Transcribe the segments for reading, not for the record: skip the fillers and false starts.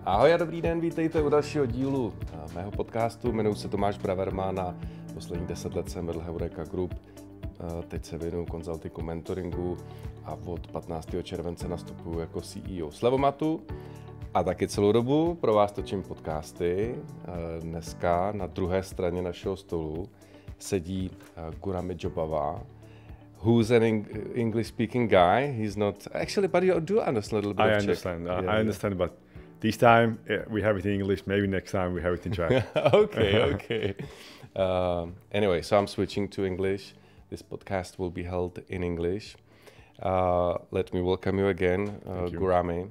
Ahoj a dobrý den, vítejte u dalšího dílu mého podcastu. Jmenuji se Tomáš Braverman a posledních 10 let jsem vedl Heureka Group. Teď se věnuju konzultingu, mentoringu a od 15. července nastupuji jako CEO Slevomatu. A taky celou dobu pro vás točím podcasty. Dneska na druhé straně našeho stolu sedí Gurami Jobava, who's an English-speaking guy. He's not actually, but you do understand a little bit of Czech. I understand, but this time we have it in English. Maybe next time we have it in Czech. Okay. Anyway, so I'm switching to English. This podcast will be held in English. Let me welcome you again, Gurami.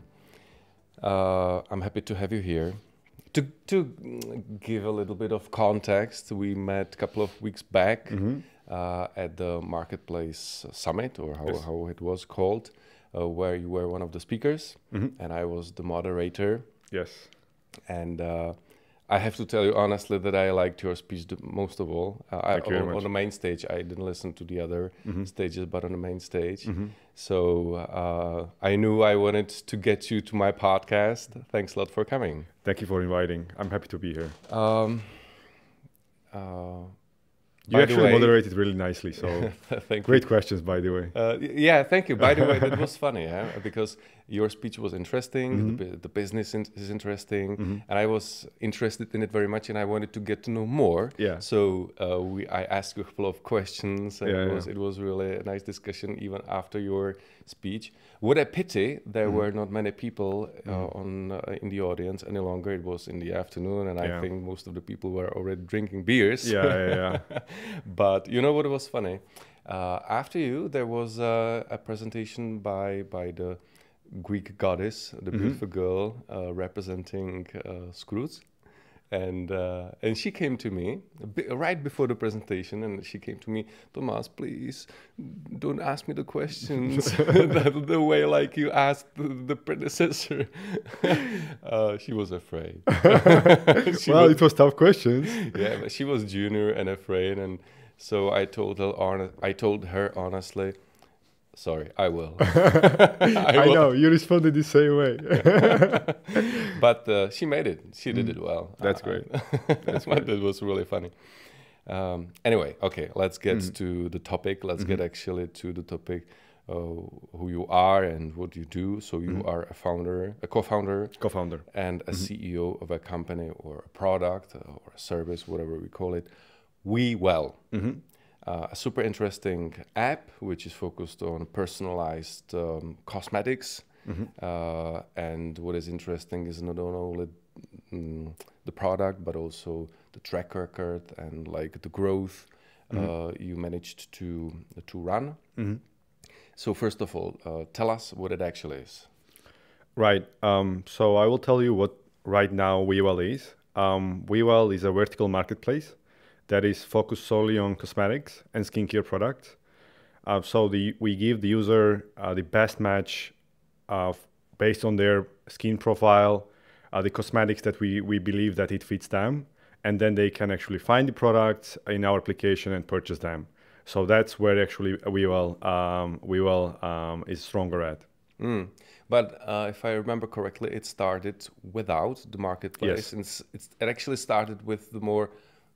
I'm happy to have you here. To give a little bit of context, we met a couple of weeks back at the Marketplace Summit, or how it was called, where you were one of the speakers, and I was the moderator. Yes. And I have to tell you honestly that I liked your speech most of all. Thank you very much. On the main stage, I didn't listen to the other stages, but on the main stage. So I knew I wanted to get you to my podcast. Thanks a lot for coming. Thank you for inviting. I'm happy to be here. You By actually moderated really nicely, so thank great you. questions, by the way. Yeah, thank you. By the way, that was funny, because your speech was interesting, the business is interesting, and I was interested in it very much, and I wanted to get to know more. Yeah. So I asked you a couple of questions, and it was really a nice discussion even after your speech. What a pity there were not many people in the audience any longer. It was in the afternoon, and I think most of the people were already drinking beers. Yeah. But you know what was funny? After you, there was a presentation by the Greek goddess, the beautiful girl representing Scrooge. And she came to me right before the presentation, and she came to me, Tomas, please don't ask me the questions the way like you asked the predecessor. She was afraid. It was tough questions. Yeah, but she was junior and afraid, and so I told her honestly, sorry, I will. I know, you responded the same way. But she made it. She did it well. That's great. That was really funny. Anyway, okay, let's get to the topic. Let's get actually to the topic, who you are and what you do. So you are a co-founder, and a CEO of a company or a product or a service, whatever we call it, WeWell. A super interesting app which is focused on personalized cosmetics. And what is interesting is not only the product, but also the track record and like the growth you managed to run. So first of all, tell us what it actually is. Right. So I will tell you what right now WeWell is. WeWell is a vertical marketplace that is focused solely on cosmetics and skincare products. We give the user the best match based on their skin profile, the cosmetics that we believe that it fits them, and then they can actually find the products in our application and purchase them. So that's where actually WeWell is stronger at. But if I remember correctly, it started without the marketplace. Yes. And it actually started with the more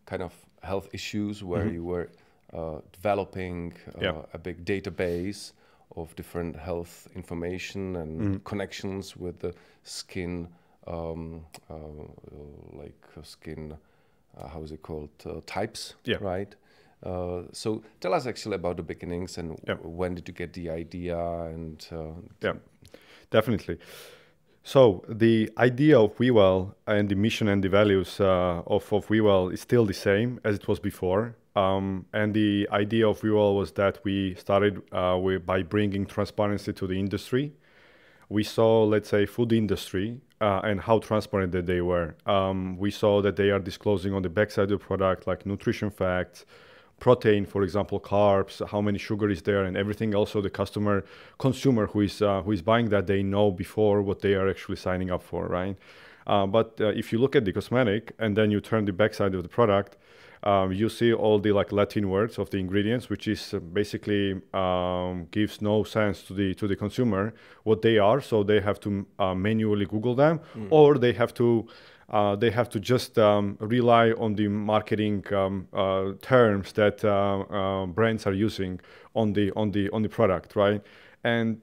kind of health issues where you were developing a big database of different health information and connections with the skin, how is it called, types, right? So tell us actually about the beginnings and when did you get the idea and... Definitely. So the idea of WeWell and the mission and the values of WeWell is still the same as it was before. And the idea of WeWell was that we started by bringing transparency to the industry. We saw, let's say, food industry and how transparent that they were. We saw that they are disclosing on the backside of the product like nutrition facts, protein, for example, carbs, how many sugar is there, and everything else. So the consumer who is buying that, they know before what they are actually signing up for, right? But if you look at the cosmetic and then you turn the backside of the product, you see all the like Latin words of the ingredients, which is basically gives no sense to the consumer what they are. So they have to manually Google them, or they have to just rely on the marketing terms that brands are using on the product, right? And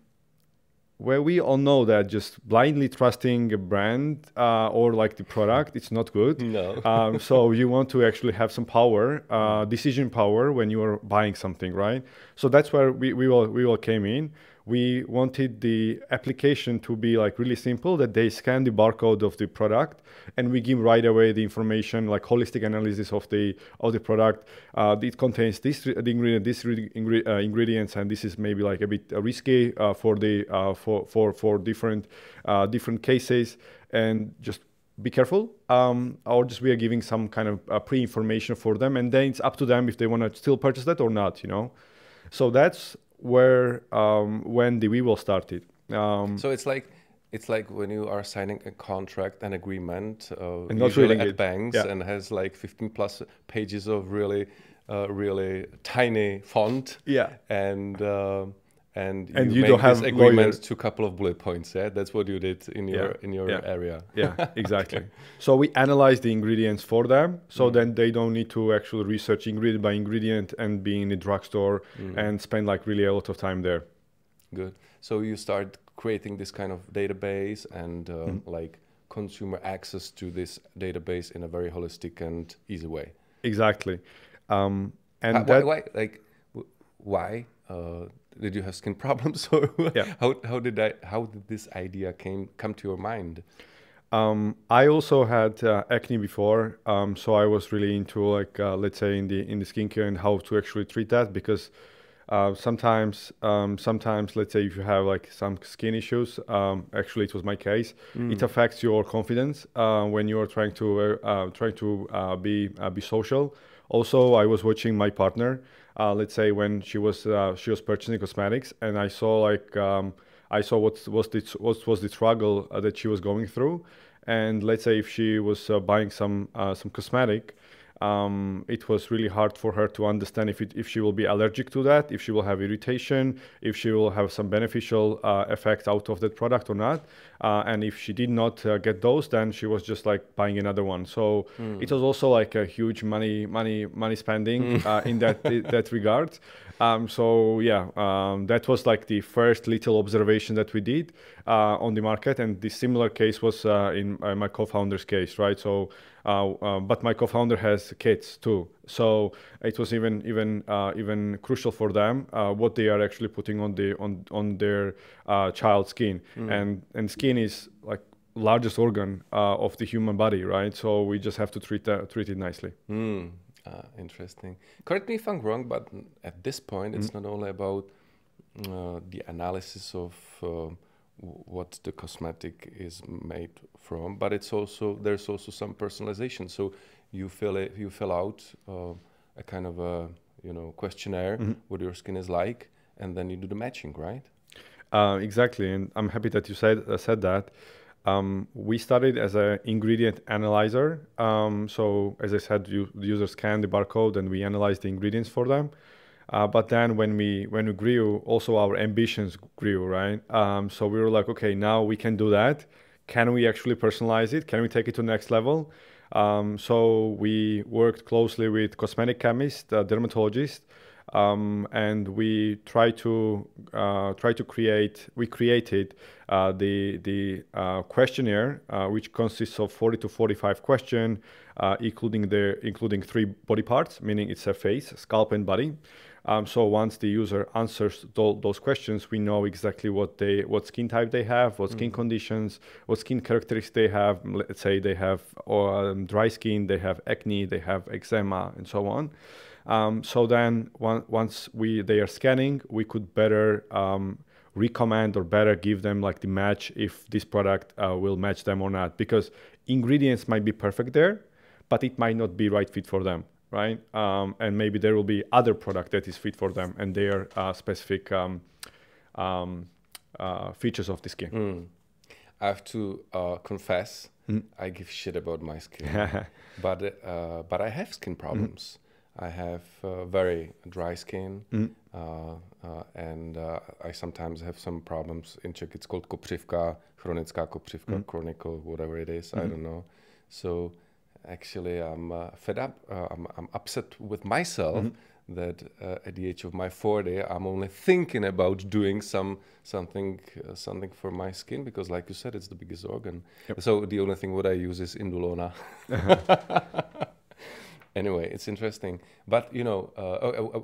where we all know that just blindly trusting a brand or like the product, it's not good. No. So you want to actually have some power, decision power when you are buying something, right? So that's where we all came in. We wanted the application to be like really simple, that they scan the barcode of the product and we give right away the information, like holistic analysis of the product. It contains ingredients, and this is maybe like a bit risky for different cases, and just be careful. Or just we are giving some kind of pre-information for them, and then it's up to them if they want to still purchase that or not, you know. So that's where when the WeWell started. So it's like when you are signing a contract, an agreement, and not usually reading at it. banks, Yeah. and has like 15 plus pages of really tiny font. Yeah. And you you make don't have this agreement lawyers. to a couple of bullet points. Yeah, that's what you did in your area. Yeah, exactly. Okay. So we analyze the ingredients for them, so then they don't need to actually research ingredient by ingredient and be in the drugstore and spend like really a lot of time there. Good. So you start creating this kind of database and like consumer access to this database in a very holistic and easy way. Exactly. And why? Did you have skin problems, or Yeah. how did this idea come to your mind? I also had acne before, so I was really into like let's say in the skincare and how to actually treat that, because sometimes let's say if you have like some skin issues, actually it was my case, it affects your confidence when you are trying to be social. Also, I was watching my partner, let's say when she was purchasing cosmetics, and I saw like what was the struggle that she was going through, and let's say if she was buying some cosmetic, it was really hard for her to understand if she will be allergic to that, if she will have irritation, if she will have some beneficial effect out of that product or not. And if she did not get those, then she was just like buying another one. So it was also like a huge money spending in that regard. So yeah, that was like the first little observation that we did on the market, and the similar case was in my co-founder's case, right? So, but my co-founder has kids too, so it was even crucial for them what they are actually putting on their child's skin, and skin is like largest organ of the human body, right? So we just have to treat it nicely. Interesting. Correct me if I'm wrong, but at this point, it's not only about the analysis of what the cosmetic is made from, but there's also some personalization. So you fill out a kind of a questionnaire what your skin is like, and then you do the matching, right? Exactly, and I'm happy that you said that. We started as an ingredient analyzer. So as I said, the users scan the barcode and we analyze the ingredients for them. But then when we grew, also our ambitions grew, right? So we were like, okay, now we can do that. Can we actually personalize it? Can we take it to the next level? So we worked closely with cosmetic chemists, dermatologists, and we created the questionnaire, which consists of 40 to 45 questions, including 3 body parts, meaning it's a face, scalp, and body. So once the user answers those questions, we know exactly what skin type they have, what skin conditions, what skin characteristics they have. Let's say they have dry skin, they have acne, they have eczema, and so on. So then once they are scanning, we could better recommend or better give them like the match if this product will match them or not, because ingredients might be perfect there, but it might not be right fit for them, right? And maybe there will be other product that is fit for them and their specific features of the skin. I have to confess I give shit about my skin, but I have skin problems. I have very dry skin, and I sometimes have some problems. In Czech, it's called kopřivka, chronická kopřivka, chronical, whatever it is. I don't know. So actually, I'm fed up. I'm upset with myself that at the age of my 40, I'm only thinking about doing something for my skin, because, like you said, it's the biggest organ. So the only thing what I use is indulona. Anyway, it's interesting. But you know,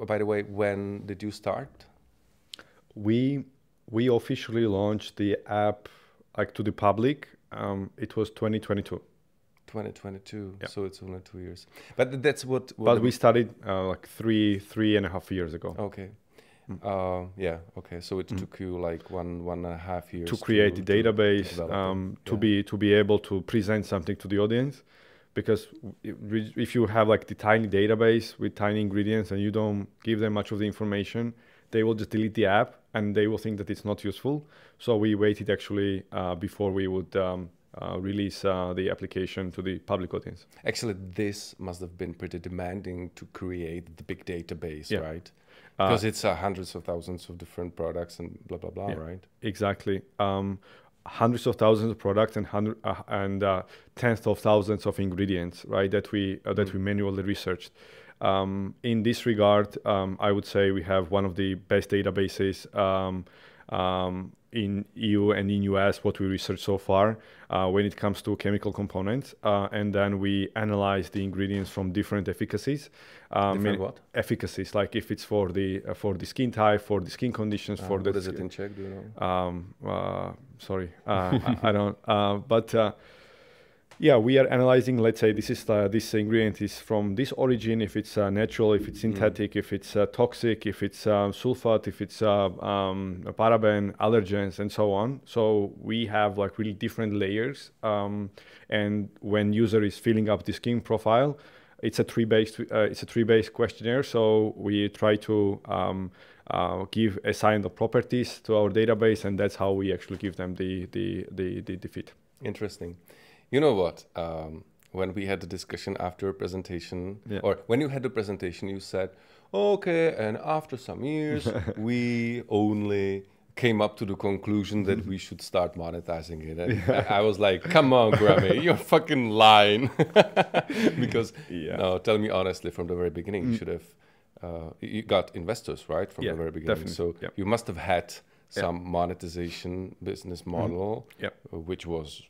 by the way, when did you start? We officially launched the app like to the public. It was 2022. 2022. Yeah. So it's only 2 years. But that's what but we started like three and a half years ago. Okay. Yeah. Okay. So it took you like one and a half years to create the database, to be able to present something to the audience. Because if you have like the tiny database with tiny ingredients and you don't give them much of the information, they will just delete the app and they will think that it's not useful. So we waited actually before we would release the application to the public audience. Actually, this must have been pretty demanding to create the big database, right? Because it's hundreds of thousands of different products and blah, blah, blah, right? Exactly. Hundreds of thousands of products and tens of thousands of ingredients, right? That we manually researched. In this regard, I would say we have one of the best databases in EU and in US, what we researched so far when it comes to chemical components. And then we analyze the ingredients from different efficacies. Different what? Efficacies, like if it's for the skin type, for the skin conditions, for the... What is it in Czech, do you know? Sorry, I don't. Yeah, we are analyzing, let's say this ingredient is from this origin, if it's natural, if it's synthetic, if it's toxic, if it's sulfate, if it's paraben, allergens, and so on. So we have like really different layers. And when user is filling up the skin profile, it's a tree-based questionnaire. So we try to assign the properties to our database, and that's how we actually give them the fit. Interesting. You know what? When we had the discussion after a presentation, or when you had the presentation, you said, okay, and after some years, we only came up to the conclusion that we should start monetizing it. And I was like, come on, Gurami, you're fucking lying. Because, no, tell me honestly, from the very beginning, you should have, you got investors, right? From the very beginning. Definitely. So you must have had some monetization business model, which was...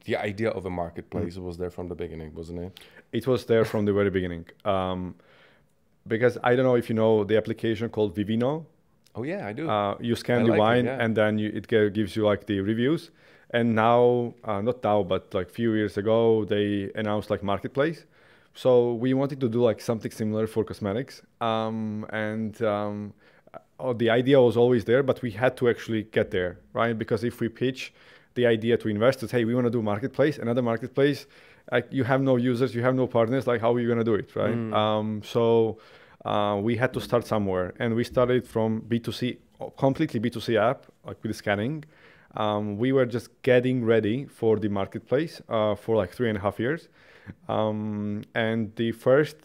the idea of a marketplace was there from the beginning, wasn't it? It was there from the very beginning. Because I don't know if you know the application called Vivino. Oh yeah, I do. You scan the wine and then it gives you like the reviews. And now, not now, but like few years ago, they announced like marketplace. So we wanted to do like something similar for cosmetics. The idea was always there, but we had to actually get there, right? Because if we pitch the idea to investors, hey, we want to do marketplace, another marketplace, like you have no users, you have no partners, like how are you going to do it, right? So we had to start somewhere, and we started from B2C, completely B2C app, like with scanning. We were just getting ready for the marketplace for like 3.5 years. And the first,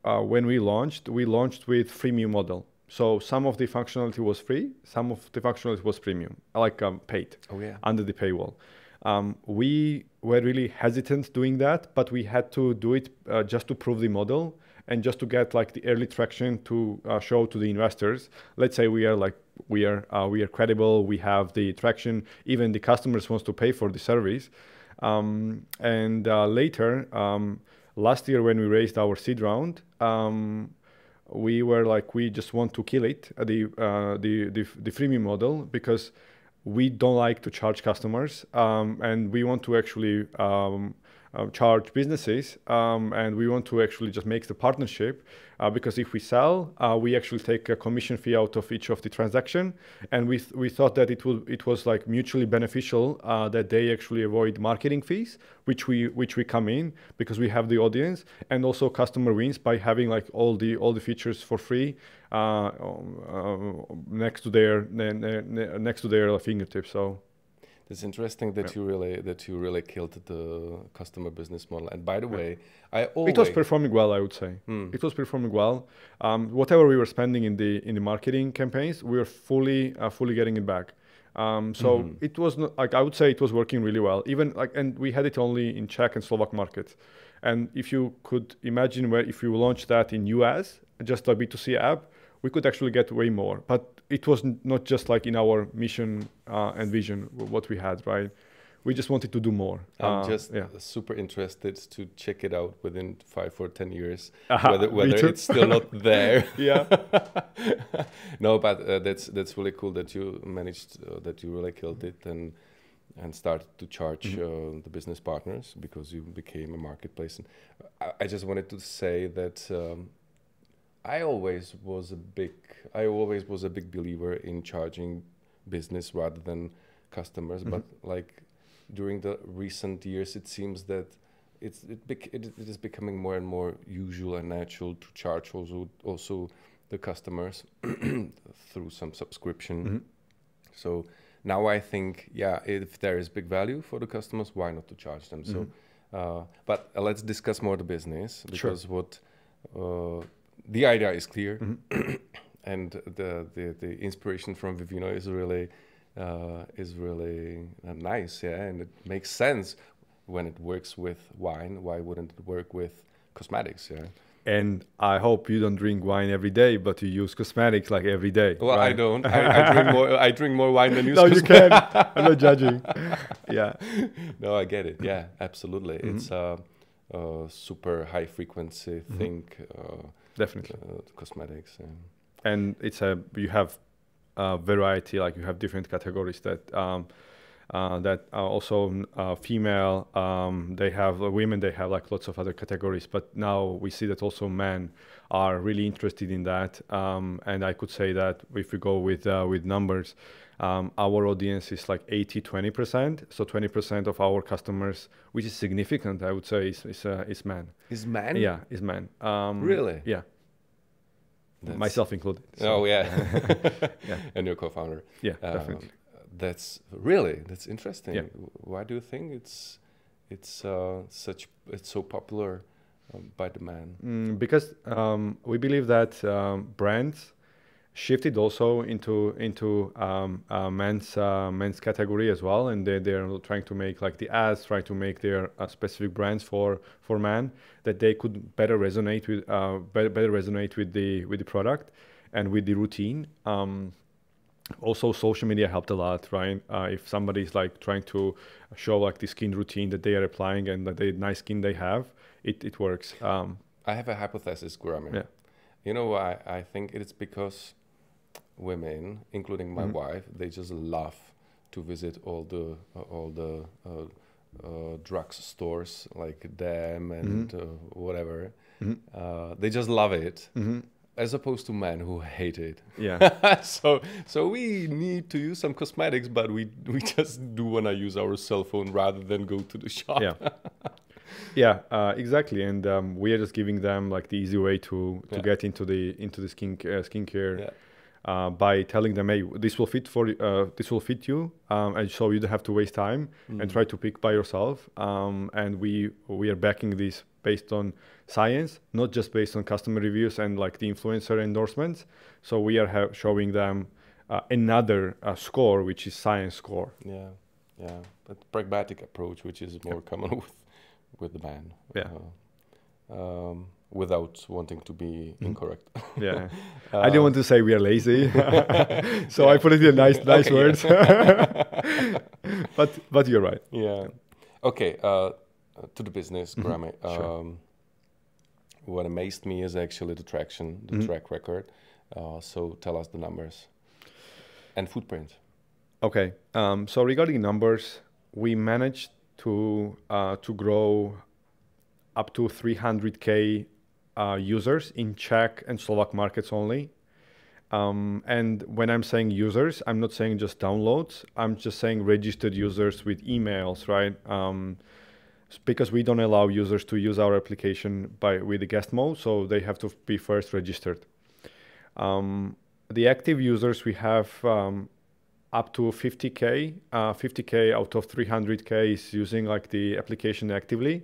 when we launched with freemium model. So some of the functionality was free, some of the functionality was premium, like paid under the paywall. We were really hesitant doing that, but we had to do it just to prove the model and just to get like the early traction to show to the investors. Let's say we are credible, we have the traction, even the customers wants to pay for the service. Later, last year when we raised our seed round, we were like, we just want to kill it, the freemium model, because we don't like to charge customers, and we want to actually charge businesses, and we want to actually just make the partnership, because if we sell, we actually take a commission fee out of each of the transaction, and we thought that it was like mutually beneficial, that they actually avoid marketing fees, which we come in because we have the audience, and also customer wins by having like all the features for free next to their fingertips. So It's interesting that you really killed the customer business model. And by the way, I always it was performing well, I would say. It was performing well. Whatever we were spending in the marketing campaigns, we were fully getting it back. So it was not, like, I would say it was working really well. Even like, and we had it only in Czech and Slovak markets. And if you could imagine if you launch that in US, just a B2C app, we could actually get way more. But it was not just like in our mission and vision what we had, right? We just wanted to do more. I'm just super interested to check it out within 5 or 10 years, whether it's still not there. Yeah. No, but that's really cool that you managed, that you really killed it and started to charge the business partners because you became a marketplace. And I just wanted to say that I always was a big believer in charging business rather than customers, but like during the recent years, it seems that it is becoming more and more usual and natural to charge also the customers through some subscription. So now I think, if there is big value for the customers, why not to charge them? So, but let's discuss more the business, because the idea is clear, and the inspiration from Vivino is really nice, and it makes sense when it works with wine. Why wouldn't it work with cosmetics? Yeah. And I hope you don't drink wine every day, but you use cosmetics like every day. Well, right? I don't. I drink more wine than use cosmetics. No, you can. I'm not judging. Yeah. No, I get it. Yeah, absolutely. It's a super high frequency thing. Definitely. Cosmetics. Yeah. And you have a variety, like you have different categories that are also female. They have women. They have like lots of other categories. But now we see that also men are really interested in that. And I could say that if we go with numbers, our audience is like 80-20%. So 20% of our customers, which is significant, I would say, is men. Is men? Yeah, is men. Really? Yeah. Myself included. So. Oh yeah. Yeah. And your co-founder. Yeah, definitely. That's interesting. Yeah. Why do you think it's so popular by the man? Because we believe that brands shifted also into men's category as well, and they're trying to make like the ads, trying to make their specific brands for men, that they could better resonate with the product and with the routine. Also, social media helped a lot, right? If somebody's like trying to show like the skin routine that they are applying and the nice skin they have, it works. I have a hypothesis, Guramim. Yeah. You know why? I think it's because women, including my wife, they just love to visit all the drug stores like them and whatever. They just love it. As opposed to men who hate it. Yeah. So we need to use some cosmetics, but we just do want to use our cell phone rather than go to the shop. Yeah. Yeah, exactly. And we are just giving them like the easy way to get into the skincare by telling them, hey, this will fit you, and so you don't have to waste time and try to pick by yourself. And we are backing this based on science, not just based on customer reviews and like the influencer endorsements. So we are showing them another score, which is science score. Yeah, but pragmatic approach, which is more common with the man. Yeah. Without wanting to be incorrect. Yeah, I didn't want to say we are lazy, so I put it in nice words. Yeah. but you're right. Yeah. Okay. To the business, Gurami. Sure. What amazed me is actually the traction, the track record. So tell us the numbers and footprint. Okay. So regarding numbers, we managed to grow up to 300K users in Czech and Slovak markets only. And when I'm saying users, I'm not saying just downloads. I'm just saying registered users with emails, right? Because we don't allow users to use our application with the guest mode, so they have to be first registered. The active users we have, up to 50K. 50K out of 300K is using like the application actively.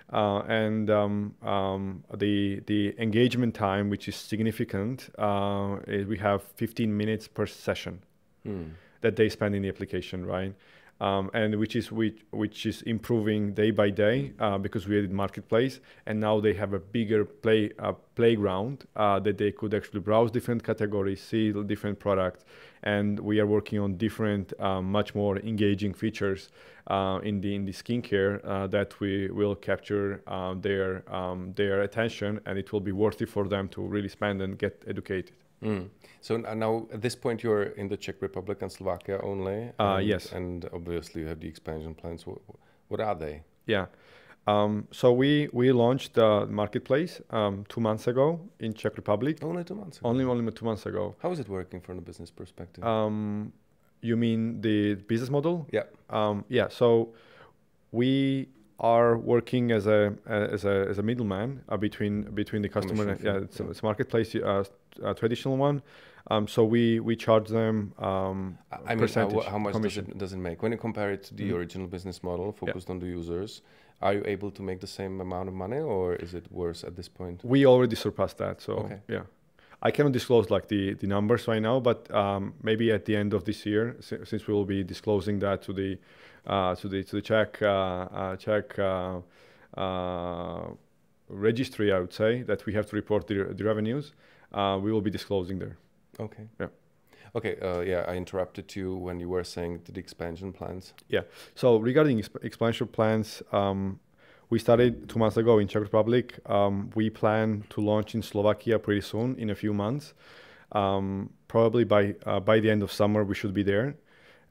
And the engagement time, which is significant, we have 15 minutes per session that they spend in the application, right? And which is improving day by day because we added marketplace, and now they have a bigger playground that they could actually browse different categories, see different products, and we are working on different, much more engaging features in the skincare that we will capture their attention, and it will be worth it for them to really spend and get educated. So now at this point you're in the Czech Republic and Slovakia only. Yes. And obviously you have the expansion plans. What are they? Yeah. So we launched the marketplace 2 months ago in Czech Republic. Only 2 months ago? Only 2 months ago. How is it working from a business perspective? You mean the business model? Yeah. Yeah. So we are working as a middleman between the customer and it's marketplace, a traditional one. So we charge them percentage. How much does it make when you compare it to the original business model focused on the users? Are you able to make the same amount of money, or is it worse at this point? We already surpassed that. So okay. Yeah, I cannot disclose like the numbers right now, but maybe at the end of this year, since we will be disclosing that to the Czech registry, I would say that we have to report the revenues. We will be disclosing there. Okay. Yeah. Okay. Yeah, I interrupted you when you were saying the expansion plans. Yeah. So regarding expansion plans, we started 2 months ago in Czech Republic. We plan to launch in Slovakia pretty soon, in a few months. Probably by the end of summer, we should be there.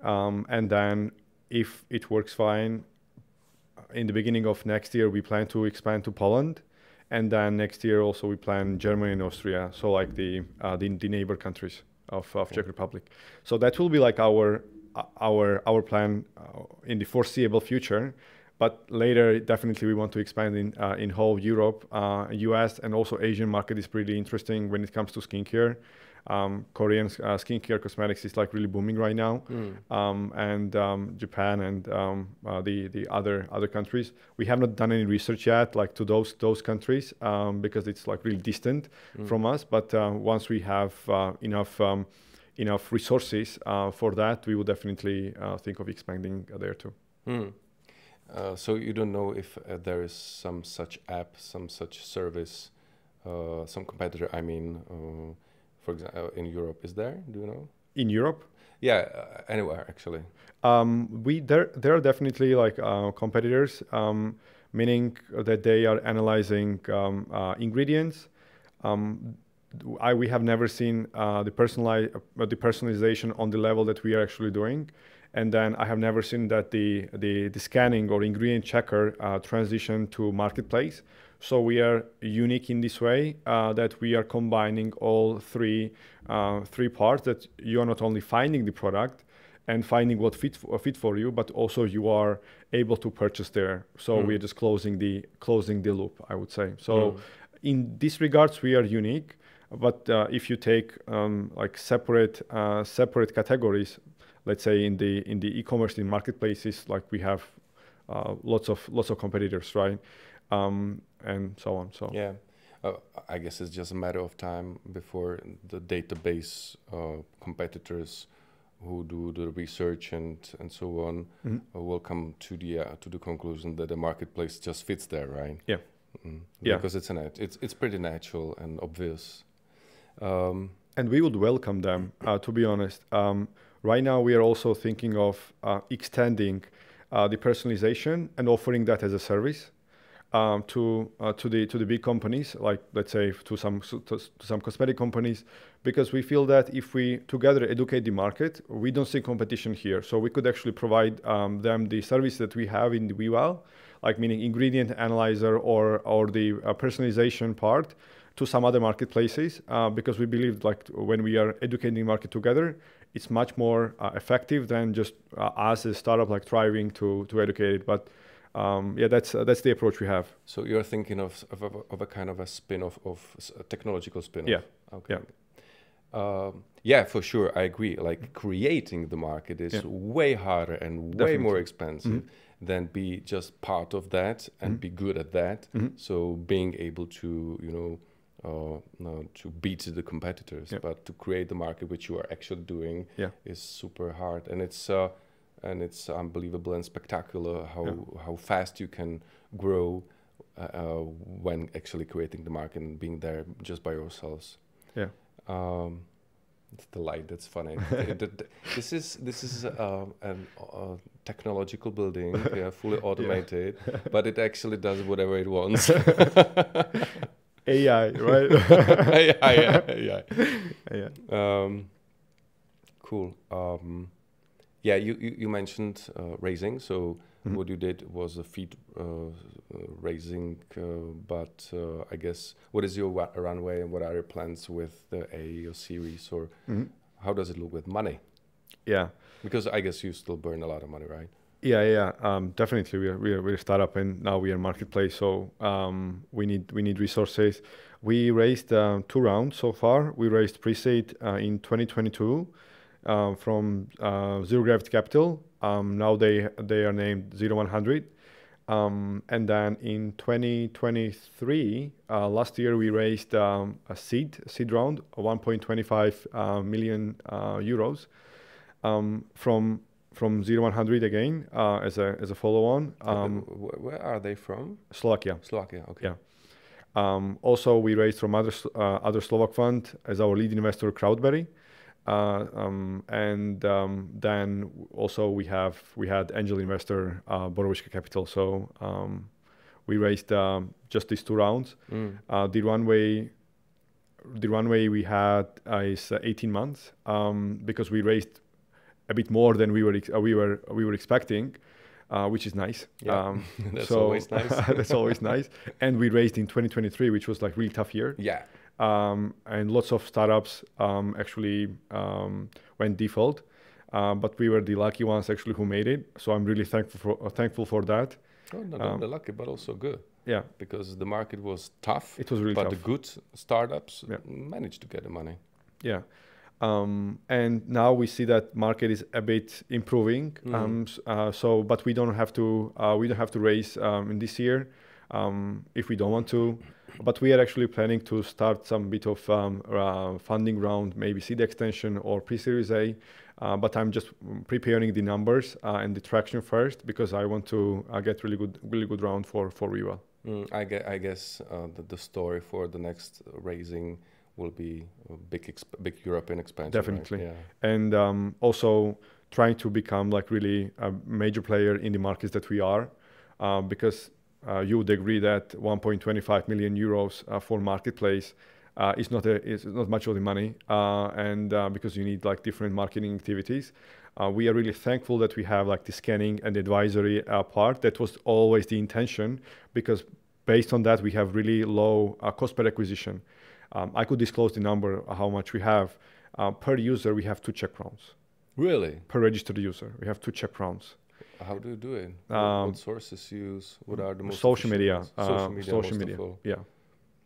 And then, if it works fine, in the beginning of next year, we plan to expand to Poland. And then next year also we plan Germany and Austria, so like the neighbor countries of Czech Republic. So that will be like our plan in the foreseeable future. But later, definitely we want to expand in whole Europe, US, and also Asian market is pretty interesting when it comes to skincare. Korean skincare cosmetics is like really booming right now, and Japan and the other countries. We have not done any research yet, like to those countries, because it's like really distant from us. But once we have enough resources for that, we will definitely think of expanding there too. So you don't know if there is some such app, some such service, some competitor, I mean, for example, in Europe, is there? Do you know? In Europe? Yeah, anywhere actually. There are definitely like competitors, meaning that they are analyzing ingredients. We have never seen the personalization on the level that we are actually doing. And then I have never seen that the scanning or ingredient checker transition to marketplace. So we are unique in this way that we are combining all three parts, that you are not only finding the product and finding what fit for you, but also you are able to purchase there. So we are just closing the loop, I would say. So in this regards, we are unique. But if you take like separate categories, let's say in the e-commerce, in marketplaces, like we have lots of competitors, right? And so on. So yeah, I guess it's just a matter of time before the database competitors who do the research and so on will come to the conclusion that the marketplace just fits there, right? Yeah. Yeah. Because it's pretty natural and obvious. And we would welcome them, to be honest. Right now, we are also thinking of extending the personalization and offering that as a service to the big companies, like let's say to some cosmetic companies, because we feel that if we together educate the market, we don't see competition here. So we could actually provide them the service that we have in the WeWell, like meaning ingredient analyzer or the personalization part, to some other marketplaces, because we believe like when we are educating the market together, it's much more effective than just us as a startup like thriving to educate it. But yeah, that's the approach we have. So you're thinking of a kind of a spin-off, of a technological spin-off. Yeah. Okay. Yeah. Yeah, for sure, I agree. Like creating the market is way harder and way more expensive than be just part of that and be good at that. So being able to, you know, to beat the competitors, but to create the market which you are actually doing is super hard, and it's unbelievable and spectacular how fast you can grow when actually creating the market and being there just by yourselves. Yeah. It's the light that's funny. This is a technological building, fully automated, but it actually does whatever it wants. AI, right? AI. Cool. Yeah, you mentioned raising. So what you did was a feed raising, but I guess what is your runway and what are your plans with the A or series, or how does it look with money? Yeah, because I guess you still burn a lot of money, right? Yeah. Definitely, we're a startup, and now we are marketplace. So we need resources. We raised 2 rounds so far. We raised pre-seed in 2022 from Zero Gravity Capital. Now they are named 0100. And then in 2023, last year we raised a seed round, 1.25 million euros from 0100 again as a follow-on. Where are they from? Slovakia. Slovakia, okay. Yeah. Also, we raised from other Slovak fund as our lead investor, Crowdberry. And then also we had angel investor Borovička Capital. So we raised just these 2 rounds. The runway we had is 18 months because we raised a bit more than we were expecting, which is nice. Yeah. That's always nice. That's always nice. And we raised in 2023, which was like really tough year. Yeah. And lots of startups actually went default, but we were the lucky ones actually who made it. So I'm really thankful for that. Oh, not the lucky, but also good. Yeah, because the market was tough. It was really tough. But the good startups managed to get the money. Yeah. And now we see that market is a bit improving. But we don't have to raise in this year if we don't want to. But we are actually planning to start some bit of funding round, maybe seed extension or pre-series A. But I'm just preparing the numbers and the traction first because I want to get really good round for WeWell. I guess the story for the next raising will be a big European expansion. Definitely. Right? Yeah. And also trying to become like really a major player in the markets that we are, because you would agree that 1.25 million euros for marketplace is not much of the money, and because you need like different marketing activities. We are really thankful that we have like the scanning and advisory part. That was always the intention, because based on that we have really low cost per acquisition. I could disclose the number, how much we have. Per user, we have 2 check rounds. Really? Per registered user, we have 2 check rounds. How do you do it? What sources you use? What are the most social media? Social media. Yeah.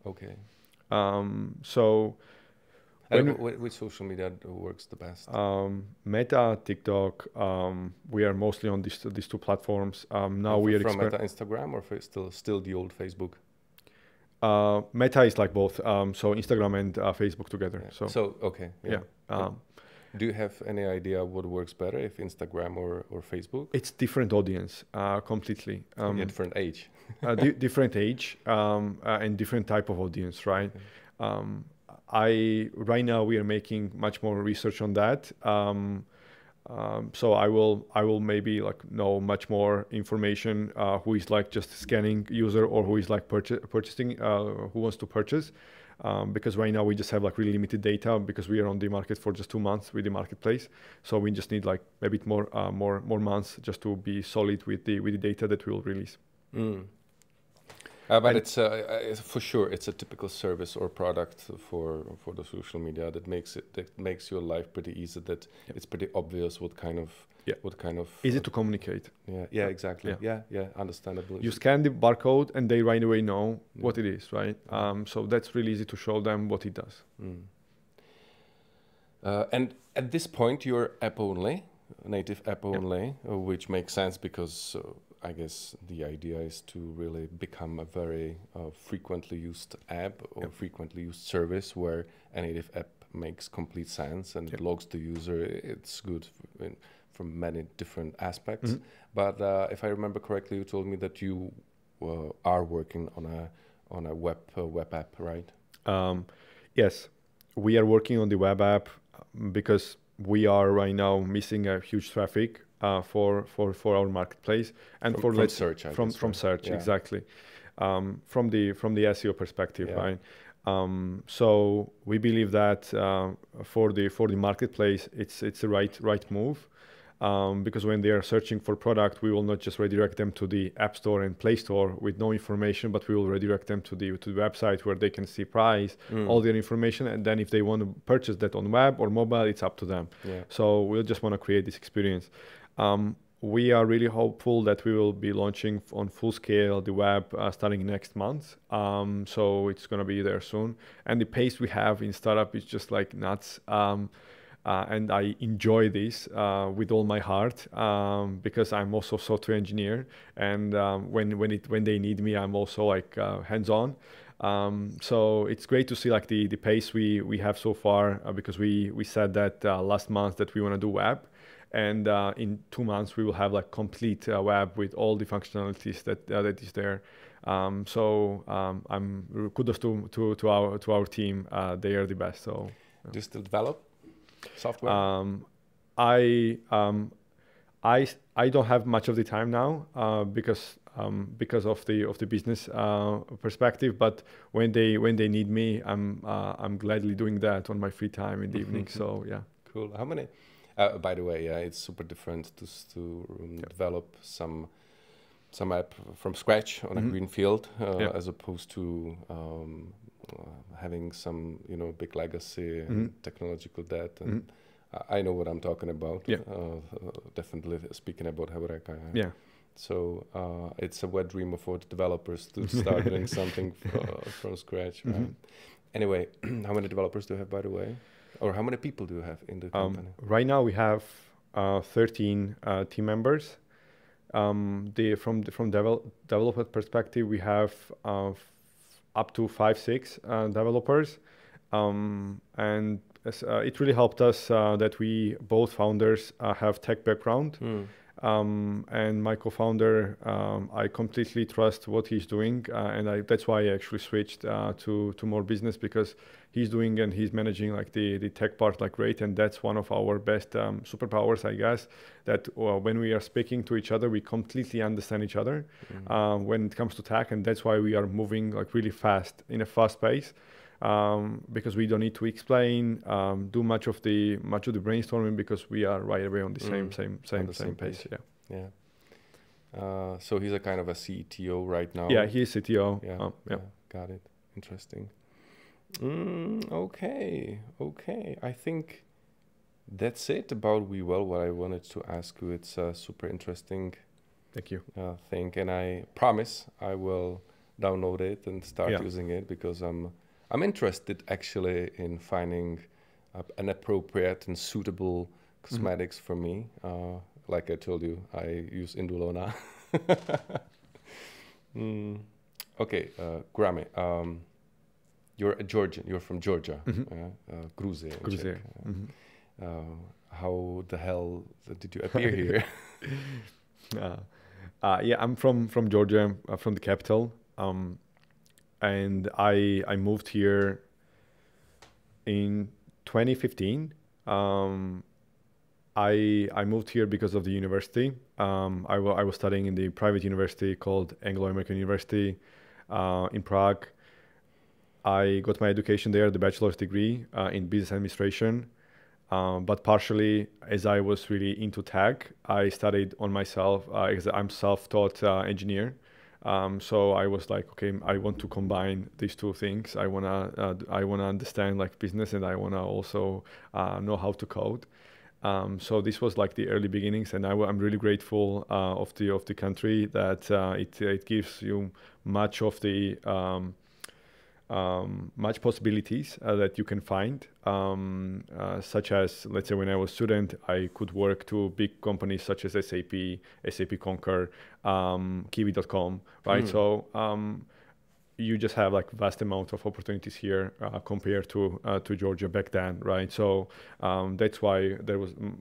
Okay. So. Which social media works the best? Meta, TikTok. We are mostly on these 2 platforms. Now we are from Meta, Instagram, or still the old Facebook? Meta is like both. So Instagram and Facebook together. Yeah. So okay. Yeah. Do you have any idea what works better, if Instagram or Facebook? It's different audience, completely. Different age. Different age and different type of audience, right? Okay. Right now we are making much more research on that. So I will maybe like know much more information who is like just scanning user or who is like purchasing, who wants to purchase. Because right now we just have like really limited data because we are on the market for just 2 months with the marketplace. So we just need like a bit more months just to be solid with the data that we will release. But it's for sure it's a typical service or product for the social media that makes your life pretty easy. That it's pretty obvious what kind of easy to communicate. Yeah, exactly. Yeah, understandable. You scan the barcode and they right away know what it is, right? So that's really easy to show them what it does. And at this point, you're app only, native app only, which makes sense because I guess the idea is to really become a very frequently used app or frequently used service where a native app makes complete sense and it logs the user. It's good from many different aspects. But if I remember correctly, you told me that you are working on a web app, right? Yes, we are working on the web app because we are right now missing a huge traffic for our marketplace and from search, from search, exactly. From the SEO perspective, right? So we believe that for the marketplace, it's the right move. Because when they are searching for product, we will not just redirect them to the App Store and Play Store with no information, but we will redirect them to the website where they can see price, all their information, and then if they want to purchase that on web or mobile, it's up to them. So we'll just want to create this experience. We are really hopeful that we will be launching on full scale the web starting next month. So it's going to be there soon. And the pace we have in startup is just like nuts. And I enjoy this with all my heart because I'm also a software engineer, and when they need me, I'm also like hands-on. So it's great to see like the pace we have so far because we said that last month that we want to do web, and in 2 months we will have like complete web with all the functionalities that is there. So I'm kudos to our team. They are the best. So do you still develop software? I don't have much of the time now because of the business perspective. But when they need me, I'm gladly doing that on my free time in the evening. So yeah. Cool. How many? By the way, it's super different to develop some app from scratch on a green field as opposed to having some big legacy and technological debt, and I know what I'm talking about. Definitely speaking about Heureka. So it's a wet dream for the developers to start doing something from scratch. Right? Anyway, how many developers do you have, by the way, or how many people do you have in the company? Right now we have 13 team members. From developer perspective, we have up to 5-6 developers, and it really helped us that we both founders have tech background, and my co-founder, I completely trust what he's doing, and that's why I actually switched to more business, because he's doing and he's managing like the tech part like great, and that's one of our best superpowers, I guess, that when we are speaking to each other, we completely understand each other when it comes to tech, and that's why we are moving like really fast in a fast pace, because we don't need to explain, do much of the brainstorming, because we are right away on the same pace. So he's a kind of a CTO right now. Yeah, he's CTO. Got it. Interesting. Okay. I think that's it about WeWell. What I wanted to ask you, it's a super interesting. Thank you. Thing, and I promise I will download it and start using it, because I'm interested actually in finding an appropriate and suitable cosmetics for me. Like I told you, I use Indulona. Okay, Gurami. You're a Georgian. You're from Georgia, Gruzia. How the hell did you appear here? I'm from Georgia, from the capital, and I moved here in 2015. I moved here because of the university. I was studying in the private university called Anglo-American University in Prague. I got my education there, the bachelor's degree in business administration. But partially, as I was really into tech, I studied on myself. I'm self-taught engineer. So I was like, okay, I want to combine these two things. I wanna understand like business, and I wanna also know how to code. So this was like the early beginnings, and I'm really grateful of the country that it gives you much of the much possibilities that you can find, such as, let's say, when I was a student, I could work to big companies such as SAP Concur, Kiwi.com, right? So you just have like vast amount of opportunities here compared to Georgia back then, right? So that's why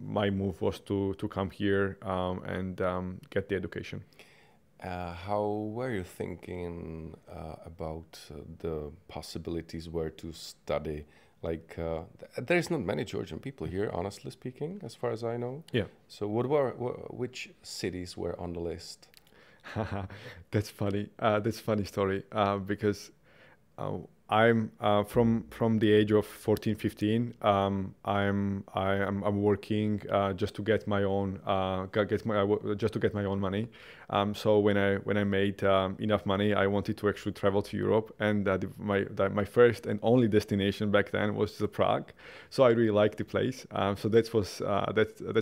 my move was to come here and get the education. How were you thinking about the possibilities where to study? Like, there's not many Georgian people here, honestly speaking, as far as I know. Yeah. So which cities were on the list? That's funny. That's a funny story because I'm from the age of 14, 15. I'm working just to get my own just to get my own money. So when I made enough money, I wanted to actually travel to Europe, and my first and only destination back then was Prague. So I really liked the place. So that's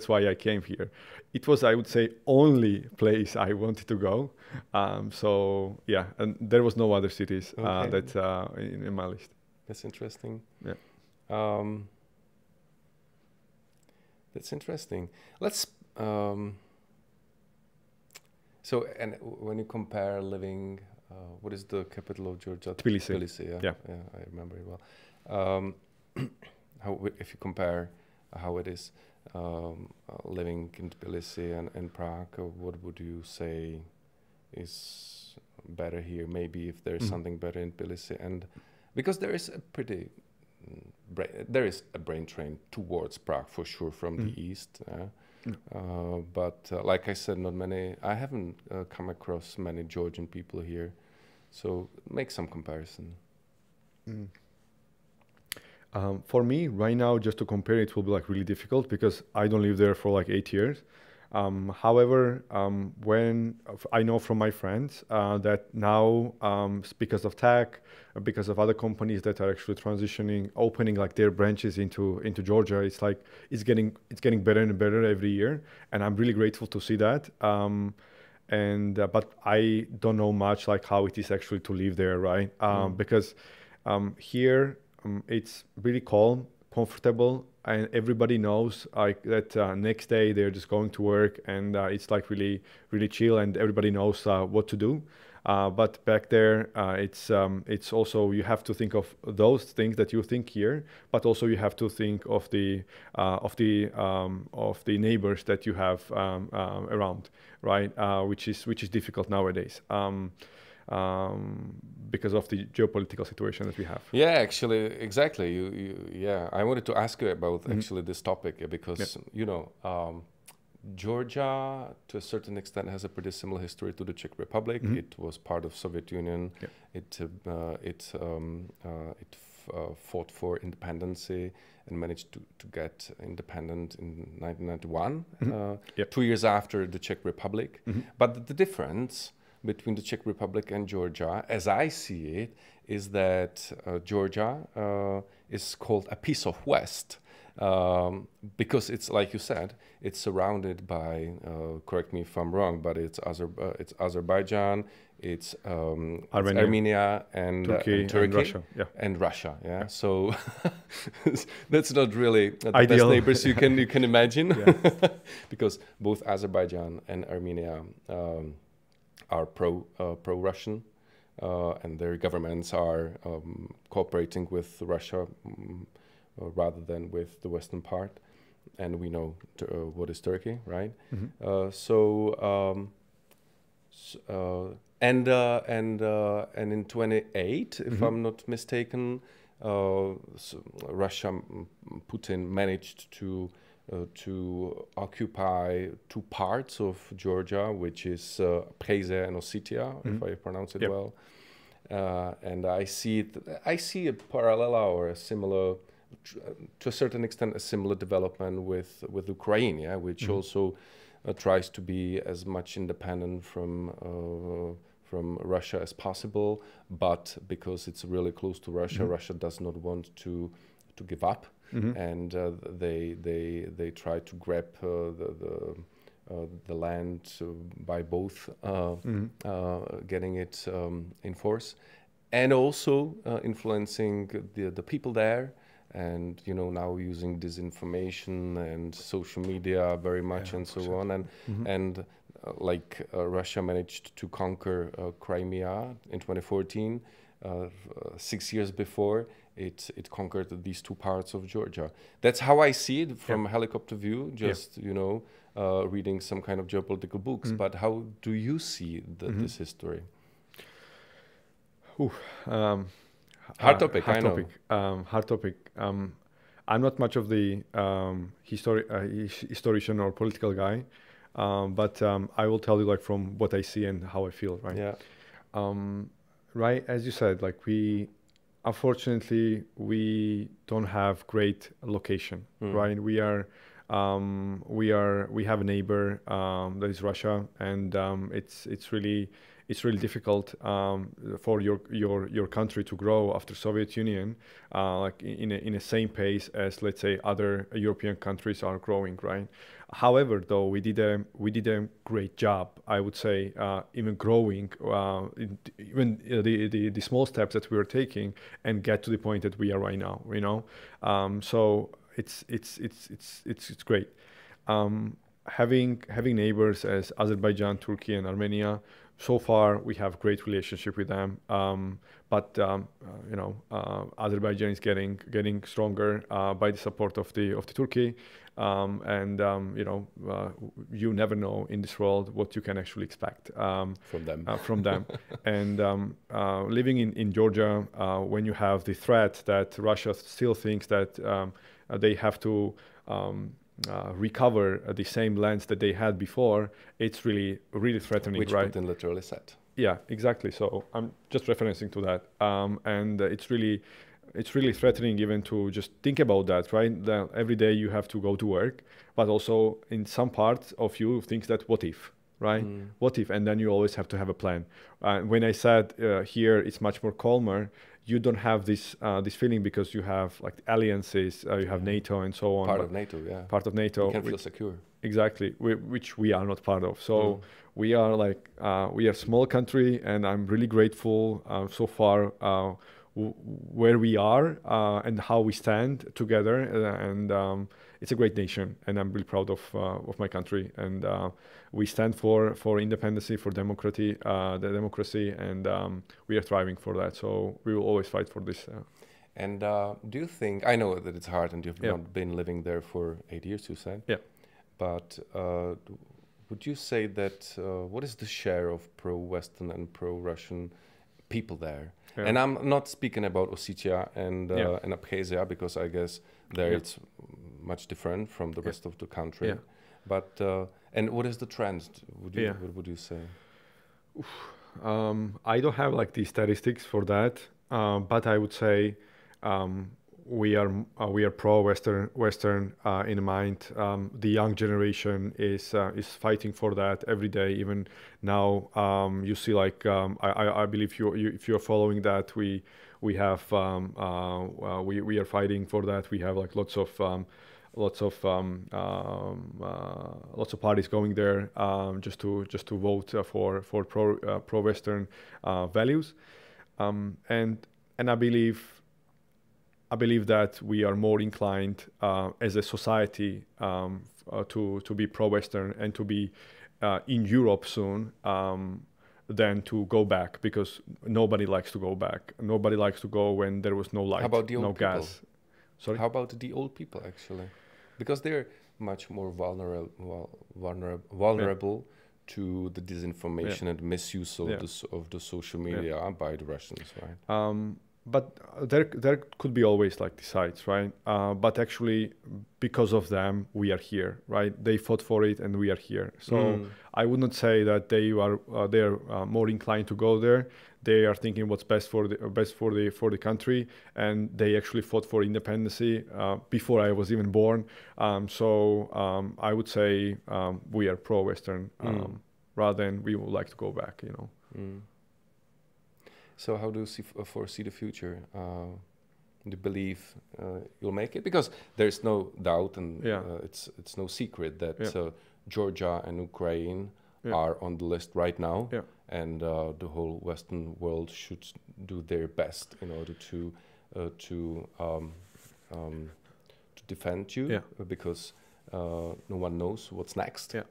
why I came here. It was, I would say, only place I wanted to go. So yeah, and there was no other cities that in my list. That's interesting. Yeah. That's interesting. Let's. So, and when you compare living, what is the capital of Georgia? Tbilisi. Tbilisi. Yeah. I remember it well. If you compare how it is living in Tbilisi and Prague, what would you say is better here? Maybe if there's something better in Tbilisi, and because there is a brain train towards Prague for sure from the east. But like I said, not many. I haven't come across many Georgian people here, so make some comparison. For me, right now, just to compare, it will be like really difficult because I don't live there for like 8 years. However, when I know from my friends that now, because of tech, because of other companies that are actually transitioning, opening like their branches into Georgia, it's getting better and better every year, and I'm really grateful to see that. But I don't know much like how it is actually to live there, right? Because here it's really calm, comfortable, and everybody knows like that next day they're just going to work, and it's like really chill, and everybody knows what to do. But back there, it's also, you have to think of those things that you think here, but also you have to think of the neighbors that you have around, right? Which is difficult nowadays. Because of the geopolitical situation that we have. Yeah, actually, exactly. Yeah, I wanted to ask you about actually this topic because Georgia, to a certain extent, has a pretty similar history to the Czech Republic. It was part of Soviet Union. It fought for independency and managed to get independent in 1991, 2 years after the Czech Republic. But the difference between the Czech Republic and Georgia, as I see it, is that Georgia is called a piece of West because it's, like you said, it's surrounded by, correct me if I'm wrong, but it's Azerbaijan, it's Armenia and Turkey and Russia. Yeah. So that's not really the best neighbors you can imagine, because both Azerbaijan and Armenia are pro-Russian, and their governments are cooperating with Russia rather than with the western part. And we know what is Turkey, right? And in 28, if I'm not mistaken, Russia, Putin managed to occupy two parts of Georgia, which is Abkhazia and Ossetia, if I pronounce it well. And I see a parallel or a similar, to a certain extent, a similar development with Ukraine, which also tries to be as much independent from Russia as possible, but because it's really close to Russia, Russia does not want to give up. And they try to grab the land by both getting it in force. and also influencing the people there, and now using disinformation and social media very much, and so on, and like Russia managed to conquer Crimea in 2014. 6 years before, it conquered these two parts of Georgia. That's how I see it from a helicopter view, just reading some kind of geopolitical books. But how do you see this history? Hard topic, hard I topic. know. Hard topic. I'm not much of the historian or political guy, but I will tell you like from what I see and how I feel, right? Yeah. Right, as you said, like unfortunately, we don't have great location, right? We have a neighbor that is Russia, and it's really difficult for your country to grow after Soviet Union, like in the same pace as, let's say, other European countries are growing, right? However, though, we did a great job, I would say, even growing, even the small steps that we were taking, and get to the point that we are right now. So it's great. Having neighbors as Azerbaijan, Turkey, and Armenia. So far, we have great relationship with them, but Azerbaijan is getting stronger by the support of the Turkey, and you never know in this world what you can actually expect from them. And living in Georgia, when you have the threat that Russia still thinks that they have to recover the same lands that they had before, it's really threatening, which right? Putin literally said. Yeah, exactly. So I'm just referencing to that, and it's really threatening even to just think about that, right? That every day you have to go to work, but also in some parts of you thinks that what if, right? What if? And then you always have to have a plan. When I said here it's much more calmer, you don't have this feeling because you have like alliances, you have NATO and so on. Part of NATO, yeah. Part of NATO. You can feel secure. Exactly, which we are not part of. So we are like we are a small country, and I'm really grateful so far where we are and how we stand together. And it's a great nation, and I'm really proud of my country. And we stand for independence, for democracy, and we are thriving for that. So we will always fight for this. And do you think, I know that it's hard and you've not been living there for 8 years, you said. Yeah. But would you say that, what is the share of pro-Western and pro-Russian people there? Yeah. And I'm not speaking about Ossetia and Abkhazia, because I guess there it's much different from the rest of the country. Yeah. But, and what is the trend? What would you say? I don't have like the statistics for that, but I would say we are pro-Western in mind. The young generation is fighting for that every day. Even now, you see, like I believe if you're following that, we are fighting for that. We have like lots of parties going there just to vote for pro-Western values, and I believe that we are more inclined as a society to be pro-Western and to be in Europe soon than to go back, because nobody likes to go back. Nobody likes to go when there was no light, no gas. Sorry? How about the old people, actually? Because they're much more vulnerable to the disinformation and misuse of the social media by the Russians, right? But there could be always like the sides, right? But actually, because of them, we are here, right? They fought for it, and we are here. So I would not say that they're more inclined to go there. They are thinking what's best for the country, and they actually fought for independence before I was even born. So I would say we are pro-Western rather than we would like to go back, So how do you foresee the future? Do you believe you'll make it? Because there's no doubt, and it's no secret that Georgia and Ukraine are on the list right now. Yeah. And the whole Western world should do their best in order to defend you, because no one knows what's next. Yeah.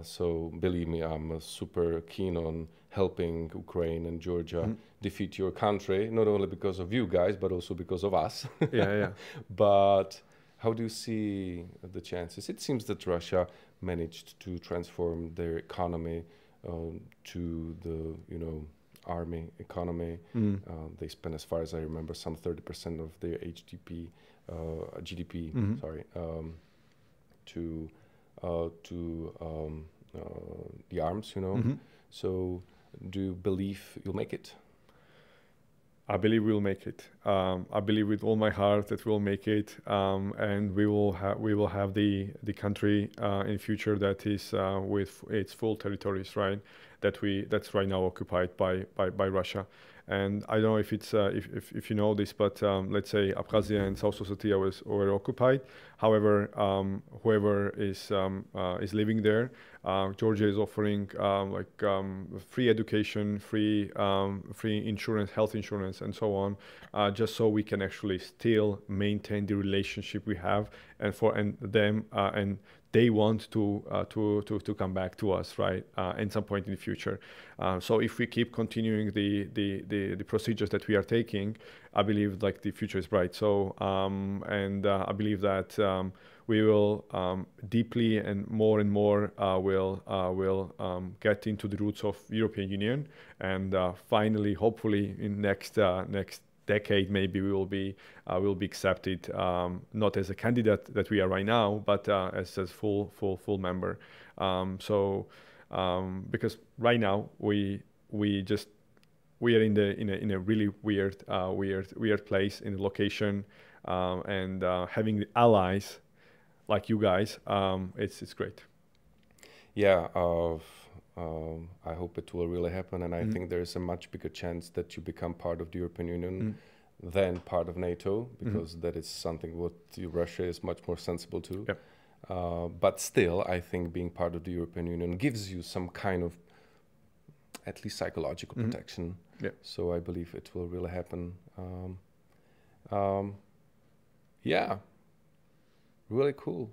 So believe me, I'm super keen on helping Ukraine and Georgia defeat your country, not only because of you guys, but also because of us. Yeah. But how do you see the chances? It seems that Russia managed to transform their economy to the army economy. They spend, as far as I remember, some 30% of their GDP, to the arms. So do you believe you'll make it? I believe we'll make it. I believe with all my heart that we'll make it, and we will have the country in future that is with its full territories, right? That's right now occupied by Russia. And I don't know if it's if you know this, but let's say Abkhazia and South Ossetia were occupied. However, whoever is living there, Georgia is offering free education, free insurance, health insurance, and so on, just so we can actually still maintain the relationship we have, and they want to come back to us, right? At some point in the future. So if we keep continuing the procedures that we are taking, I believe the future is bright. So I believe that we will deeply and more will get into the roots of European Union, and finally, hopefully, in next decade, maybe we will be accepted, not as a candidate that we are right now, but as a full member. Because right now we are in a really weird place, in the location, and having the allies like you guys, it's great. Yeah, I hope it will really happen, and I think there is a much bigger chance that you become part of the European Union than part of NATO, because that is something what Russia is much more sensible to. Yep. But still, I think being part of the European Union gives you some kind of, at least psychological protection. Yeah. So I believe it will really happen. Yeah, really cool.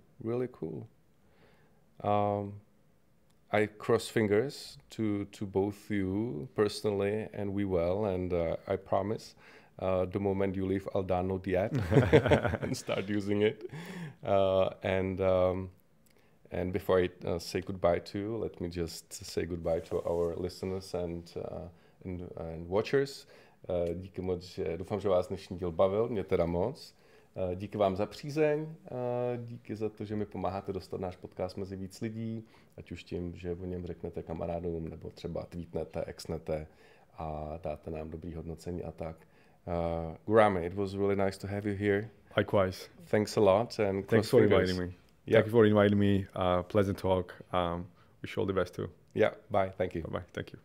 I cross fingers to both you personally and WeWell, and I promise the moment you leave, I'll download the app and start using it. And before I say goodbye to you, let me just say goodbye to our listeners and watchers. Díky moc, doufám, že vás dnešní díl bavil, mě teda moc. Díky vám za přízeň, díky za to, že mi pomáháte dostat náš podcast mezi víc lidí, ať už tím, že o něm řeknete kamarádům, nebo třeba tweetnete, exnete a dáte nám dobrý hodnocení a tak. Gurami, it was really nice to have you here. Likewise. Thanks a lot, and thanks for inviting me. Yeah. Thank you for inviting me. Pleasant talk. Wish you all the best too. Yeah, bye. Thank you. Bye-bye. Thank you.